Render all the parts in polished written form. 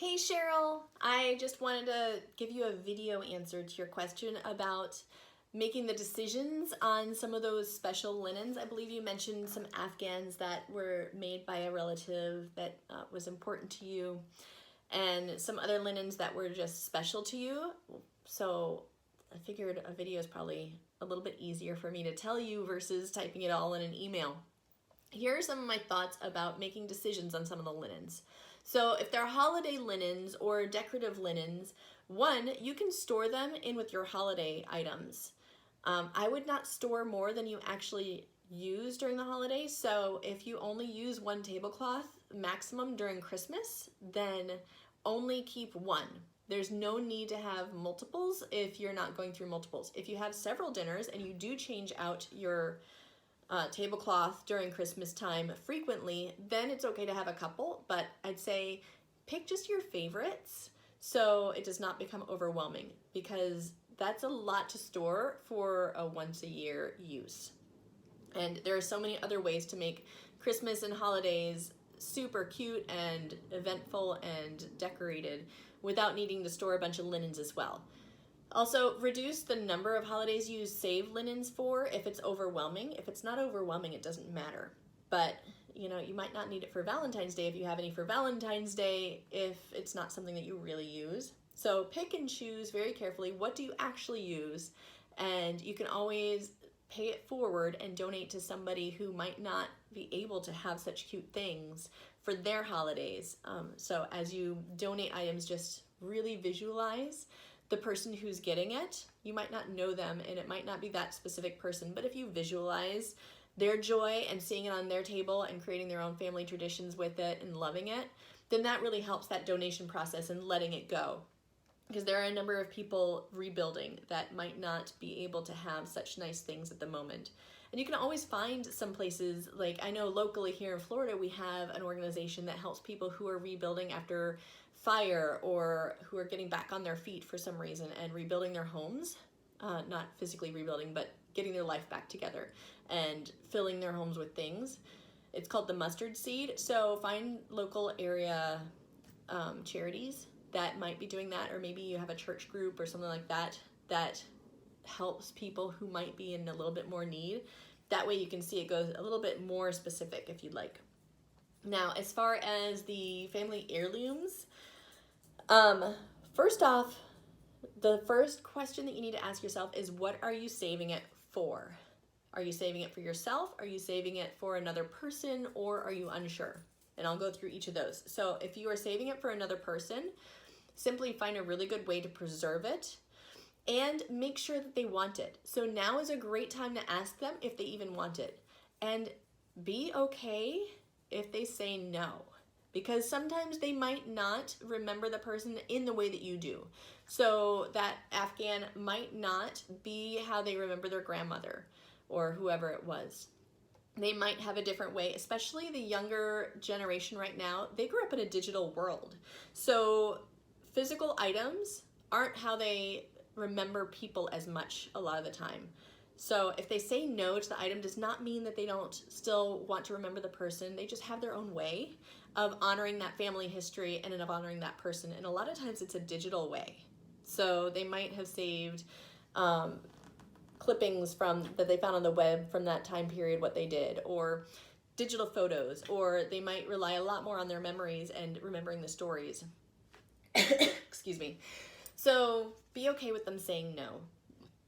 Hey Cheryl, I just wanted to give you a video answer to your question about making the decisions on some of those special linens. I believe you mentioned some Afghans that were made by a relative that was important to you, and some other linens that were just special to you. So I figured a video is probably a little bit easier for me to tell you versus typing it all in an email. Here are some of my thoughts about making decisions on some of the linens. So if they're holiday linens or decorative linens, one, you can store them in with your holiday items. I would not store more than you actually use during the holidays. So if you only use one tablecloth maximum during Christmas, then only keep one. There's no need to have multiples if you're not going through multiples. If you have several dinners and you do change out your tablecloth during Christmas time frequently, then it's okay to have a couple, but I'd say pick just your favorites so it does not become overwhelming, because that's a lot to store for a once a year use. And there are so many other ways to make Christmas and holidays super cute and eventful and decorated without needing to store a bunch of linens as well. Also, reduce the number of holidays you save linens for if it's overwhelming. If it's not overwhelming, it doesn't matter. But, you might not need it for Valentine's Day if you have any for Valentine's Day if it's not something that you really use. So pick and choose very carefully, what do you actually use? And you can always pay it forward and donate to somebody who might not be able to have such cute things for their holidays. So as you donate items, just really visualize the person who's getting it. You might not know them and it might not be that specific person, but if you visualize their joy and seeing it on their table and creating their own family traditions with it and loving it, then that really helps that donation process and letting it go. Because there are a number of people rebuilding that might not be able to have such nice things at the moment. And you can always find some places, like I know locally here in Florida, we have an organization that helps people who are rebuilding after fire or who are getting back on their feet for some reason and rebuilding their homes, not physically rebuilding, but getting their life back together and filling their homes with things. It's called the Mustard Seed. So find local area charities that might be doing that, or maybe you have a church group or something like that that helps people who might be in a little bit more need. That way you can see it goes a little bit more specific if you'd like. Now, as far as the family heirlooms, first off, the first question that you need to ask yourself is, what are you saving it for? Are you saving it for yourself? Are you saving it for another person? Or are you unsure? And I'll go through each of those. So if you are saving it for another person, simply find a really good way to preserve it and make sure that they want it. So now is a great time to ask them if they even want it. And be okay if they say no, because sometimes they might not remember the person in the way that you do. So that Afghan might not be how they remember their grandmother or whoever it was. They might have a different way, especially the younger generation right now. They grew up in a digital world. So physical items aren't how they remember people as much a lot of the time. So if they say no to the item, does not mean that they don't still want to remember the person. They just have their own way of honoring that family history and of honoring that person. And a lot of times it's a digital way. So they might have saved clippings that they found on the web from that time period, what they did, or digital photos, or they might rely a lot more on their memories and remembering the stories. Excuse me. So be okay with them saying no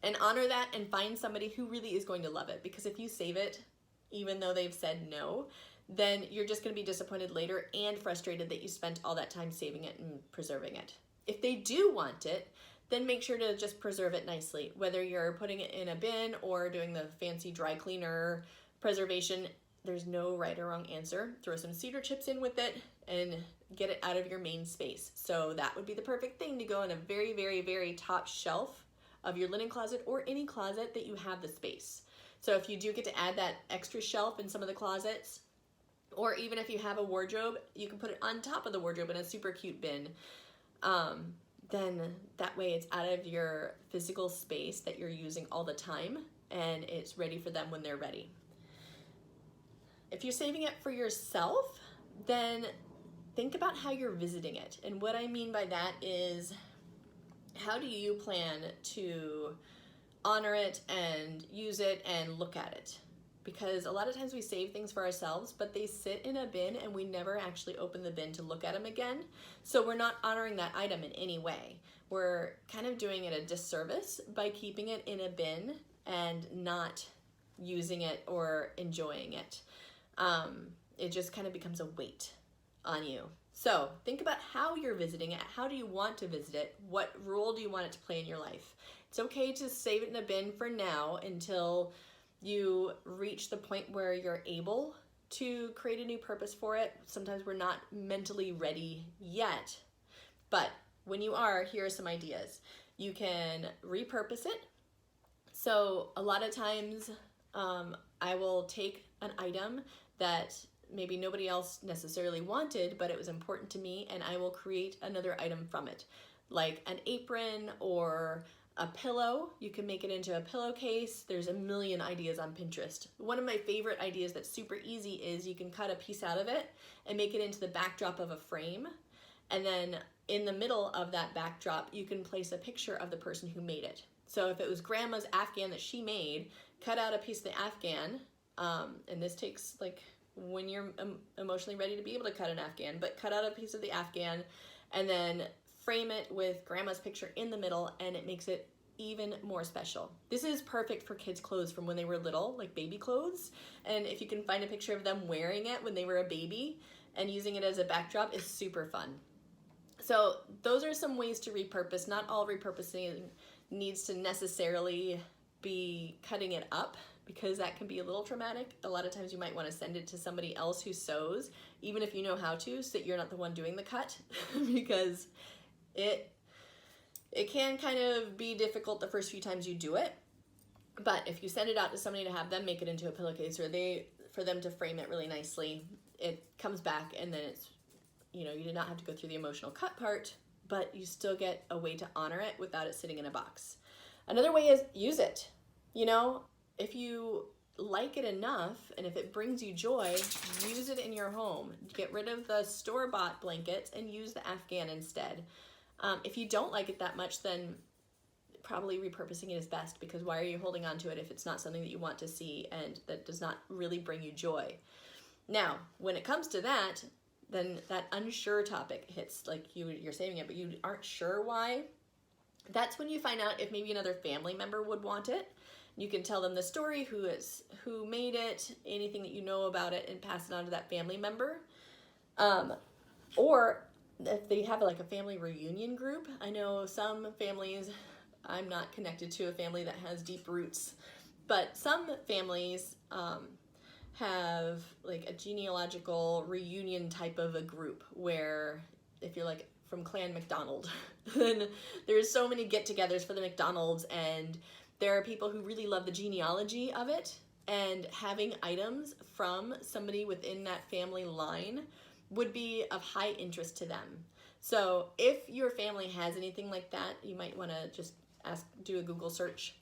and honor that and find somebody who really is going to love it. Because if you save it, even though they've said no, then you're just going to be disappointed later and frustrated that you spent all that time saving it and preserving it. If they do want it, then make sure to just preserve it nicely. Whether you're putting it in a bin or doing the fancy dry cleaner preservation, there's no right or wrong answer. Throw some cedar chips in with it and get it out of your main space. So that would be the perfect thing to go in a very, very, very top shelf of your linen closet or any closet that you have the space. So if you do get to add that extra shelf in some of the closets, or even if you have a wardrobe, you can put it on top of the wardrobe in a super cute bin. Then that way it's out of your physical space that you're using all the time and it's ready for them when they're ready. If you're saving it for yourself, then think about how you're visiting it. And what I mean by that is, how do you plan to honor it and use it and look at it? Because a lot of times we save things for ourselves, but they sit in a bin and we never actually open the bin to look at them again. So we're not honoring that item in any way. We're kind of doing it a disservice by keeping it in a bin and not using it or enjoying it. It just kind of becomes a weight on you. So think about how you're visiting it. How do you want to visit it? What role do you want it to play in your life? It's okay to save it in a bin for now until you reach the point where you're able to create a new purpose for it. Sometimes we're not mentally ready yet, but when you are, here are some ideas. You can repurpose it. So a lot of times I will take an item that maybe nobody else necessarily wanted, but it was important to me, and I will create another item from it, like an apron or a pillow. You can make it into a pillowcase. There's a million ideas on Pinterest. One of my favorite ideas that's super easy is you can cut a piece out of it and make it into the backdrop of a frame. And then in the middle of that backdrop, you can place a picture of the person who made it. So if it was grandma's Afghan that she made, cut out a piece of the Afghan, and this takes like when you're emotionally ready to be able to cut an Afghan, but cut out a piece of the Afghan and then frame it with grandma's picture in the middle, and it makes it even more special. This is perfect for kids' clothes from when they were little, like baby clothes. And if you can find a picture of them wearing it when they were a baby and using it as a backdrop, is super fun. So those are some ways to repurpose. Not all repurposing needs to necessarily be cutting it up, because that can be a little traumatic. A lot of times you might want to send it to somebody else who sews, even if you know how to, so that you're not the one doing the cut, because it can kind of be difficult the first few times you do it. But if you send it out to somebody to have them make it into a pillowcase, or for them to frame it really nicely, it comes back, and then it's, you did not have to go through the emotional cut part, but you still get a way to honor it without it sitting in a box. Another way is use it. If you like it enough and if it brings you joy, use it in your home. Get rid of the store-bought blankets and use the Afghan instead. If you don't like it that much, then probably repurposing it is best, because why are you holding on to it if it's not something that you want to see and that does not really bring you joy? Now, when it comes to that, then that unsure topic hits, like you're saving it, but you aren't sure why. That's when you find out if maybe another family member would want it. You can tell them the story, who made it, anything that you know about it, and pass it on to that family member. Or if they have like a family reunion group. I know some families, I'm not connected to a family that has deep roots, but some families have like a genealogical reunion type of a group, where if you're like from Clan McDonald, then there's so many get-togethers for the McDonald's, and there are people who really love the genealogy of it, and having items from somebody within that family line would be of high interest to them. So if your family has anything like that, you might want to just do a Google search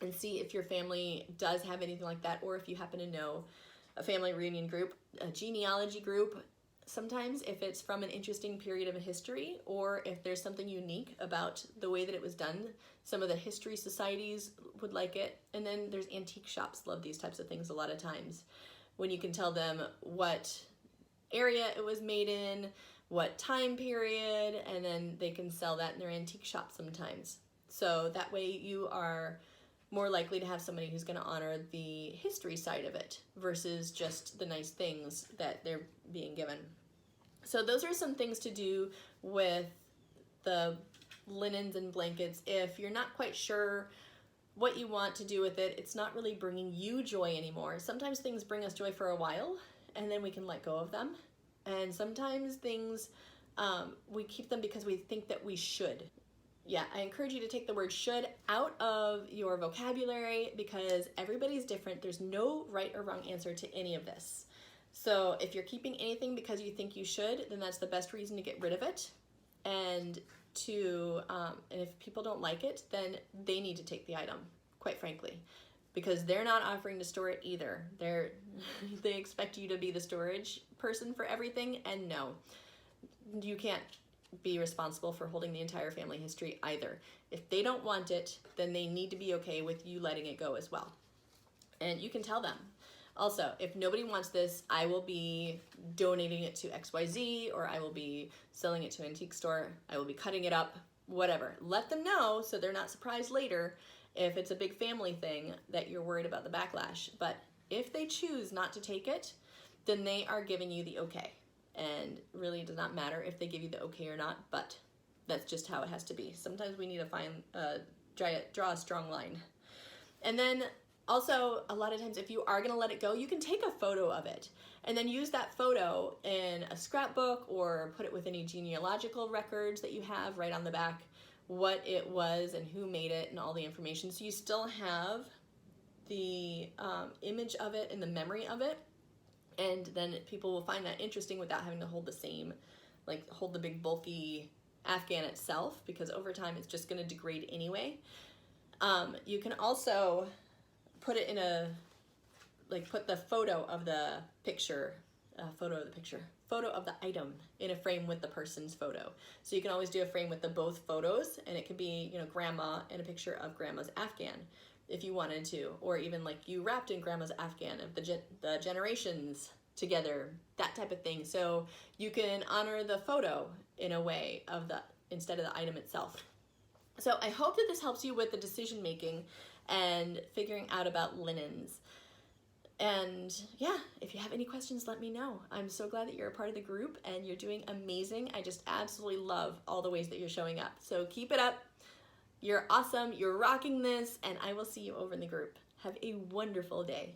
and see if your family does have anything like that, or if you happen to know a family reunion group, a genealogy group. Sometimes if it's from an interesting period of history, or if there's something unique about the way that it was done, some of the history societies would like it. And then there's antique shops love these types of things a lot of times, when you can tell them what area it was made in, what time period, and then they can sell that in their antique shop sometimes. So that way you are more likely to have somebody who's going to honor the history side of it versus just the nice things that they're being given. So those are some things to do with the linens and blankets. If you're not quite sure what you want to do with it, it's not really bringing you joy anymore. Sometimes things bring us joy for a while, and then we can let go of them. And sometimes things, we keep them because we think that we should. Yeah, I encourage you to take the word should out of your vocabulary, because everybody's different. There's no right or wrong answer to any of this. So if you're keeping anything because you think you should, then that's the best reason to get rid of it. And if people don't like it, then they need to take the item, quite frankly, because they're not offering to store it either. They expect you to be the storage person for everything, and no. you can't be responsible for holding the entire family history either. If they don't want it, then they need to be okay with you letting it go as well. And you can tell them. Also, if nobody wants this, I will be donating it to XYZ, or I will be selling it to an antique store. I will be cutting it up, whatever. Let them know so they're not surprised later if it's a big family thing that you're worried about the backlash. But if they choose not to take it, then they are giving you the okay. And really it does not matter if they give you the okay or not, but that's just how it has to be. Sometimes we need to draw a strong line. And then also, a lot of times if you are gonna let it go, you can take a photo of it and then use that photo in a scrapbook or put it with any genealogical records that you have right on the back, what it was and who made it and all the information. So you still have the image of it and the memory of it. And then people will find that interesting without having to hold the same, like hold the big bulky Afghan itself, because over time it's just gonna degrade anyway. You can also put it in put the photo of the picture, photo of the item in a frame with the person's photo. So you can always do a frame with both photos, and it could be, you know, grandma and a picture of grandma's Afghan if you wanted to, or even like you wrapped in grandma's Afghan of the generations together, that type of thing. So you can honor the photo in a way of instead of the item itself. So I hope that this helps you with the decision making and figuring out about linens. And yeah, if you have any questions, let me know. I'm so glad that you're a part of the group and you're doing amazing. I just absolutely love all the ways that you're showing up. So keep it up. You're awesome. You're rocking this, and I will see you over in the group. Have a wonderful day.